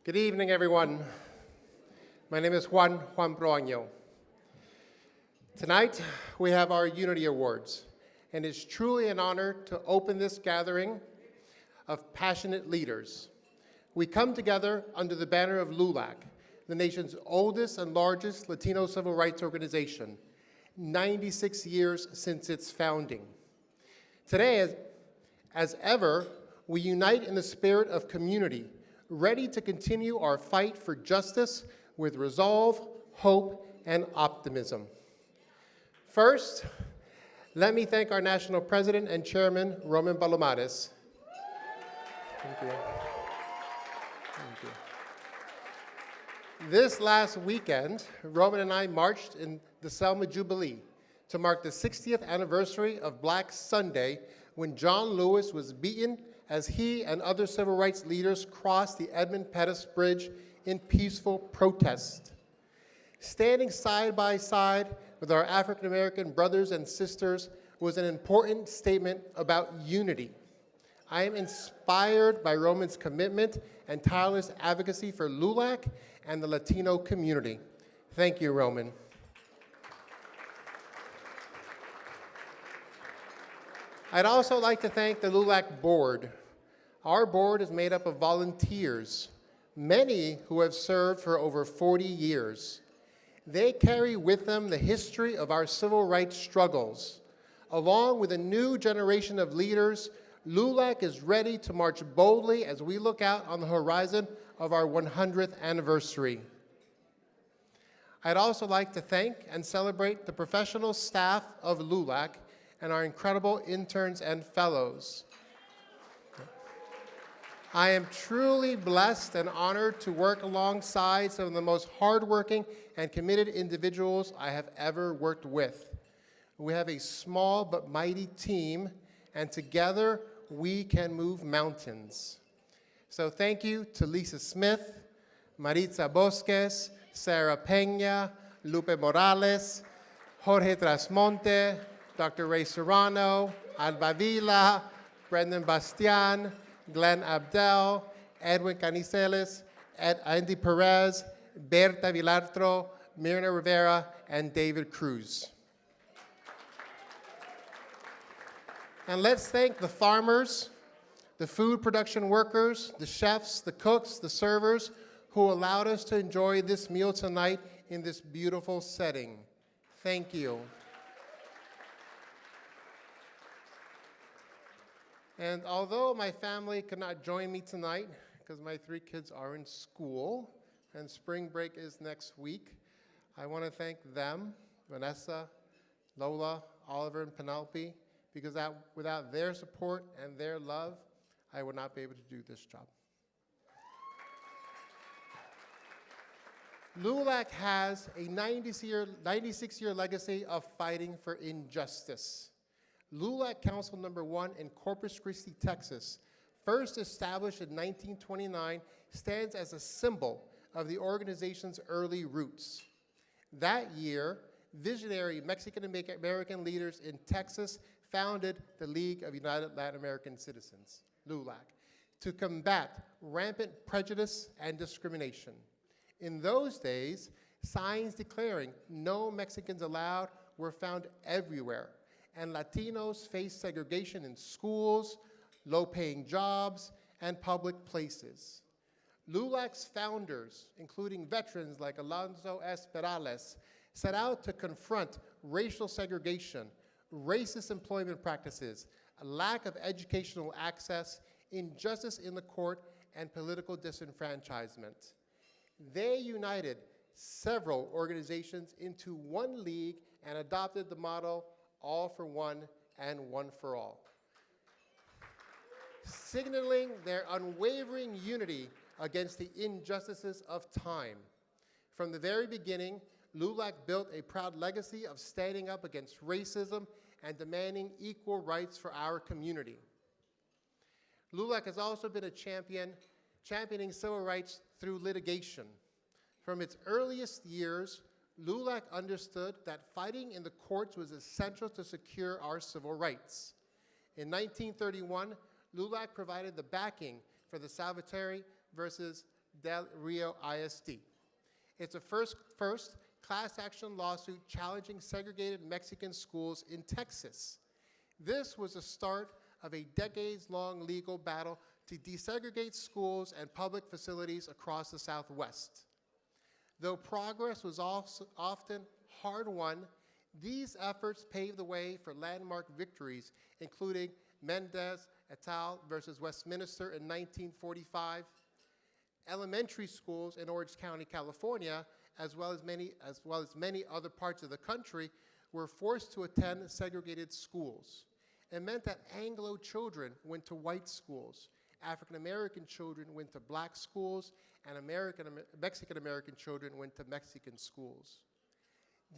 Good evening, everyone. My name is Juan Proaño. Tonight, we have our Unity Awards, and it's truly an honor to open this gathering of passionate leaders. We come together under the banner of LULAC, the nation's oldest and largest Latino civil rights organization, 96 years since its founding. Today, as ever, we unite in the spirit of community, ready to continue our fight for justice with resolve, hope, and optimism. First, let me thank our national president and chairman, Roman Palomares. Thank you. Thank you. This last weekend, Roman and I marched in the Selma Jubilee to mark the 60th anniversary of Black Sunday, when John Lewis was beaten as he and other civil rights leaders crossed the Edmund Pettus Bridge in peaceful protest. Standing side by side with our African American brothers and sisters was an important statement about unity. I am inspired by Roman's commitment and tireless advocacy for LULAC and the Latino community. Thank you, Roman. I'd also like to thank the LULAC board. Our board is made up of volunteers, many who have served for over 40 years. They carry with them the history of our civil rights struggles. Along with a new generation of leaders, LULAC is ready to march boldly as we look out on the horizon of our 100th anniversary. I'd also like to thank and celebrate the professional staff of LULAC and our incredible interns and fellows. I am truly blessed and honored to work alongside some of the most hardworking and committed individuals I have ever worked with. We have a small but mighty team, and together we can move mountains. So thank you to Lisa Smith, Maritza Bosques, Sarah Peña, Lupe Morales, Jorge Trasmonte, Dr. Ray Serrano, Alba Vila, Brendan Bastian, Glenn Abdel, Edwin Caniceles, Andy Perez, Berta Vilartro, Mirna Rivera, and David Cruz. And let's thank the farmers, the food production workers, the chefs, the cooks, the servers, who allowed us to enjoy this meal tonight in this beautiful setting. Thank you. And although my family could not join me tonight because my 3 kids are in school and spring break is next week, I want to thank them, Vanessa, Lola, Oliver, and Penelope, because without their support and their love, I would not be able to do this job. LULAC has a 96-year legacy of fighting for injustice. LULAC Council Number 1 in Corpus Christi, Texas, first established in 1929, stands as a symbol of the organization's early roots. That year, visionary Mexican-American leaders in Texas founded the League of United Latin American Citizens, LULAC, to combat rampant prejudice and discrimination. In those days, signs declaring no Mexicans allowed were found everywhere, and Latinos faced segregation in schools, low-paying jobs, and public places. LULAC's founders, including veterans like Alonso S. Perales, set out to confront racial segregation, racist employment practices, a lack of educational access, injustice in the court, and political disenfranchisement. They united several organizations into one league and adopted the motto, all for one and one for all, signaling their unwavering unity against the injustices of time. From the very beginning, LULAC built a proud legacy of standing up against racism and demanding equal rights for our community. LULAC has also been a championing civil rights through litigation. From its earliest years, LULAC understood that fighting in the courts was essential to secure our civil rights. In 1931, LULAC provided the backing for the Salvatore versus del Rio ISD. It's the first class action lawsuit challenging segregated Mexican schools in Texas. This was the start of a decades-long legal battle to desegregate schools and public facilities across the Southwest. Though progress was also often hard-won, these efforts paved the way for landmark victories, including Mendez et al. Versus Westminster in 1945, elementary schools in Orange County, California, as well as many other parts of the country, were forced to attend segregated schools. It meant that Anglo children went to white schools, African American children went to black schools, and Mexican American children went to Mexican schools.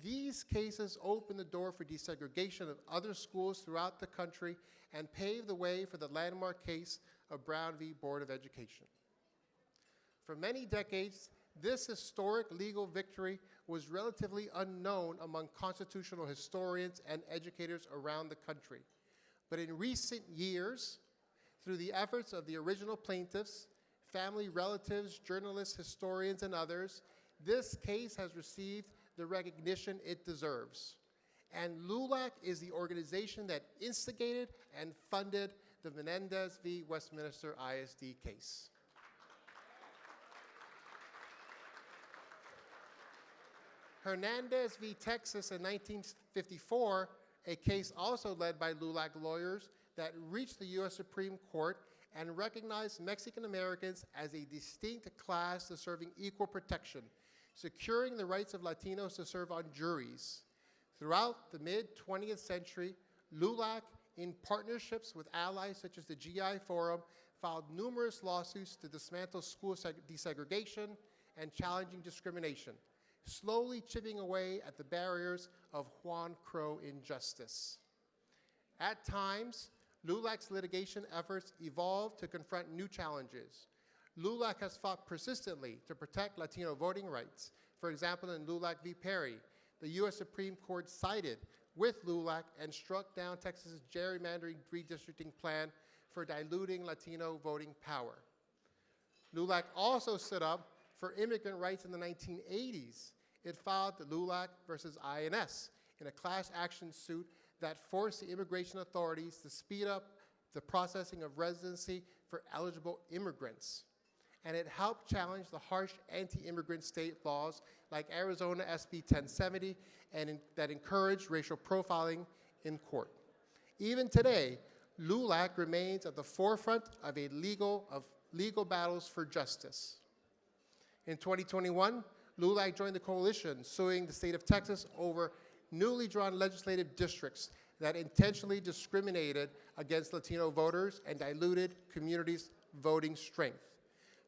These cases opened the door for desegregation of other schools throughout the country and paved the way for the landmark case of Brown v. Board of Education. For many decades, this historic legal victory was relatively unknown among constitutional historians and educators around the country. But in recent years, through the efforts of the original plaintiffs, family relatives, journalists, historians, and others, this case has received the recognition it deserves. And LULAC is the organization that instigated and funded the Menendez v. Westminster ISD case. Hernandez v. Texas in 1954, a case also led by LULAC lawyers that reached the U.S. Supreme Court and recognized Mexican Americans as a distinct class deserving equal protection, securing the rights of Latinos to serve on juries. Throughout the mid-20th century, LULAC, in partnerships with allies such as the GI Forum, filed numerous lawsuits to dismantle school desegregation and challenging discrimination, slowly chipping away at the barriers of Juan Crow injustice. At times, LULAC's litigation efforts evolved to confront new challenges. LULAC has fought persistently to protect Latino voting rights. For example, in LULAC v. Perry, the U.S. Supreme Court sided with LULAC and struck down Texas's gerrymandering redistricting plan for diluting Latino voting power. LULAC also stood up for immigrant rights in the 1980s. It filed the LULAC versus INS in a class action suit that forced the immigration authorities to speed up the processing of residency for eligible immigrants. And it helped challenge the harsh anti-immigrant state laws like Arizona SB 1070 and that encouraged racial profiling in court. Even today, LULAC remains at the forefront of legal battles for justice. In 2021, LULAC joined the coalition suing the state of Texas over newly drawn legislative districts that intentionally discriminated against Latino voters and diluted communities' voting strength.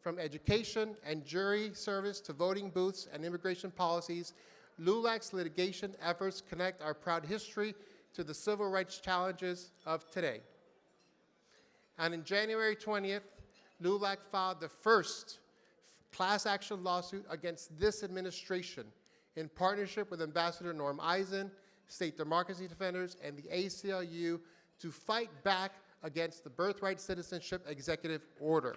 From education and jury service to voting booths and immigration policies, LULAC's litigation efforts connect our proud history to the civil rights challenges of today. And in January 20th, LULAC filed the first class action lawsuit against this administration in partnership with Ambassador Norm Eisen, state democracy defenders, and the ACLU to fight back against the Birthright Citizenship Executive Order.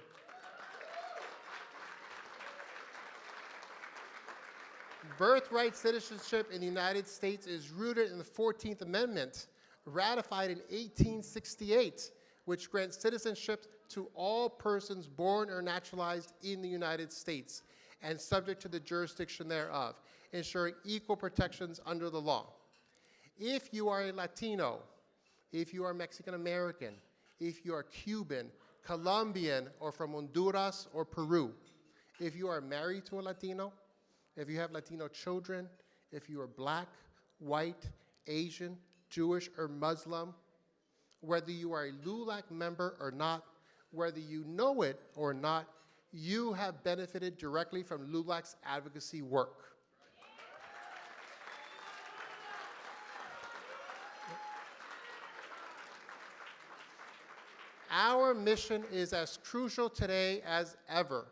Birthright citizenship in the United States is rooted in the 14th Amendment, ratified in 1868, which grants citizenship to all persons born or naturalized in the United States and subject to the jurisdiction thereof, ensuring equal protections under the law. If you are a Latino, if you are Mexican American, if you are Cuban, Colombian, or from Honduras or Peru, if you are married to a Latino, if you have Latino children, if you are black, white, Asian, Jewish, or Muslim, whether you are a LULAC member or not, whether you know it or not, you have benefited directly from LULAC's advocacy work. Our mission is as crucial today as ever.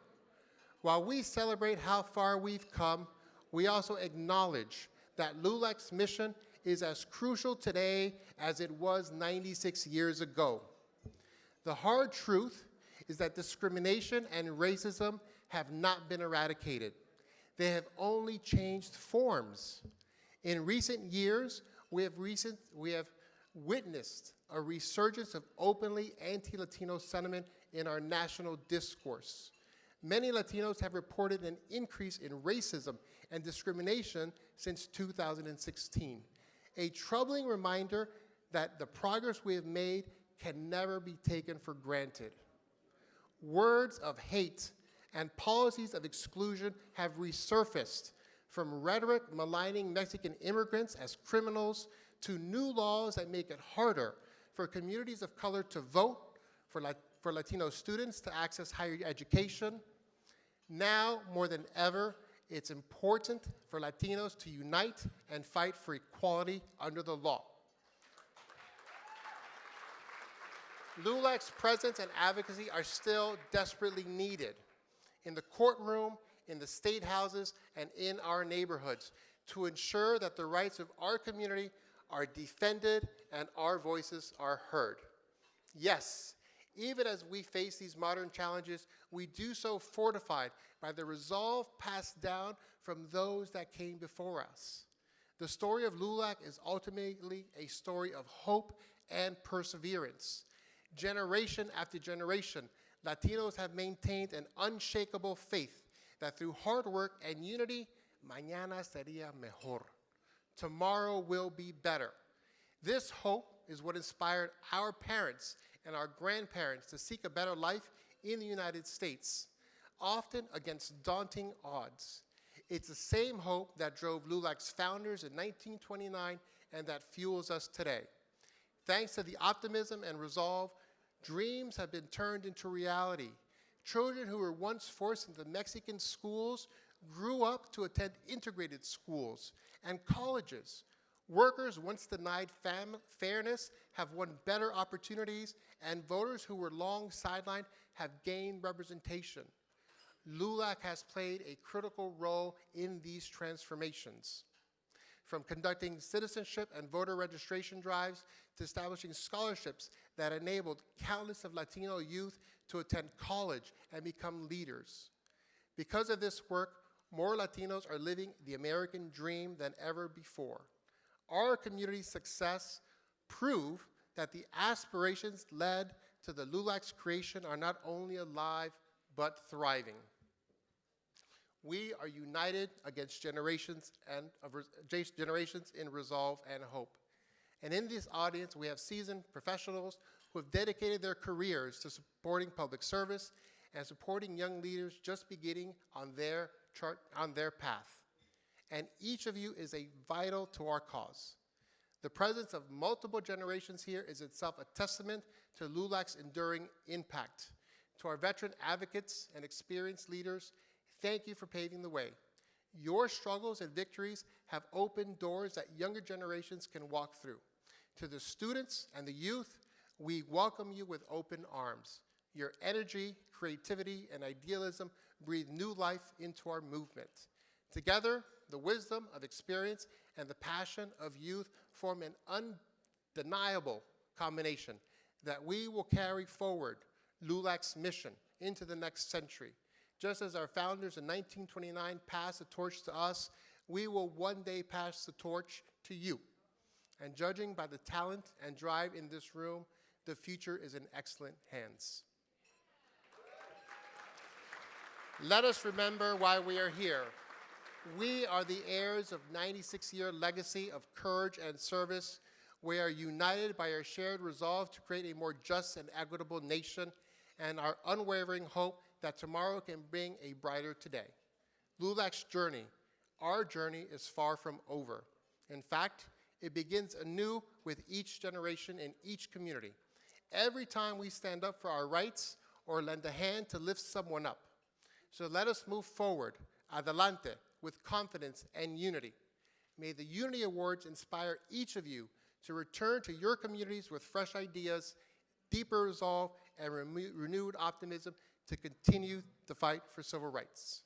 While we celebrate how far we've come, we also acknowledge that LULAC's mission is as crucial today as it was 96 years ago. The hard truth is that discrimination and racism have not been eradicated. They have only changed forms. In recent years, we have witnessed a resurgence of openly anti-Latino sentiment in our national discourse. Many Latinos have reported an increase in racism and discrimination since 2016, a troubling reminder that the progress we have made can never be taken for granted. Words of hate and policies of exclusion have resurfaced, from rhetoric maligning Mexican immigrants as criminals to new laws that make it harder for communities of color to vote, for Latino students to access higher education. Now, more than ever, it's important for Latinos to unite and fight for equality under the law. LULAC's presence and advocacy are still desperately needed in the courtroom, in the state houses, and in our neighborhoods to ensure that the rights of our community are defended and our voices are heard. Yes, even as we face these modern challenges, we do so fortified by the resolve passed down from those that came before us. The story of LULAC is ultimately a story of hope and perseverance. Generation after generation, Latinos have maintained an unshakable faith that through hard work and unity, mañana sería mejor. Tomorrow will be better. This hope is what inspired our parents and our grandparents to seek a better life in the United States, often against daunting odds. It's the same hope that drove LULAC's founders in 1929 and that fuels us today. Thanks to the optimism and resolve, dreams have been turned into reality. Children who were once forced into Mexican schools grew up to attend integrated schools and colleges. Workers once denied fairness have won better opportunities, and voters who were long sidelined have gained representation. LULAC has played a critical role in these transformations. From conducting citizenship and voter registration drives to establishing scholarships that enabled countless of Latino youth to attend college and become leaders. Because of this work, more Latinos are living the American dream than ever before. Our community's success prove that the aspirations led to the LULAC's creation are not only alive, but thriving. We are united against generations in resolve and hope. And in this audience, we have seasoned professionals who have dedicated their careers to supporting public service and supporting young leaders just beginning on their path. And each of you is vital to our cause. The presence of multiple generations here is itself a testament to LULAC's enduring impact. To our veteran advocates and experienced leaders, thank you for paving the way. Your struggles and victories have opened doors that younger generations can walk through. To the students and the youth, we welcome you with open arms. Your energy, creativity, and idealism breathe new life into our movement. Together, the wisdom of experience and the passion of youth form an undeniable combination that we will carry forward LULAC's mission into the next century. Just as our founders in 1929 passed the torch to us, we will one day pass the torch to you. And judging by the talent and drive in this room, the future is in excellent hands. Let us remember why we are here. We are the heirs of 96-year legacy of courage and service. We are united by our shared resolve to create a more just and equitable nation and our unwavering hope that tomorrow can bring a brighter today. LULAC's journey, our journey, is far from over. In fact, it begins anew with each generation in each community. Every time we stand up for our rights or lend a hand to lift someone up. So let us move forward, adelante, with confidence and unity. May the Unity Awards inspire each of you to return to your communities with fresh ideas, deeper resolve, and renewed optimism to continue the fight for civil rights.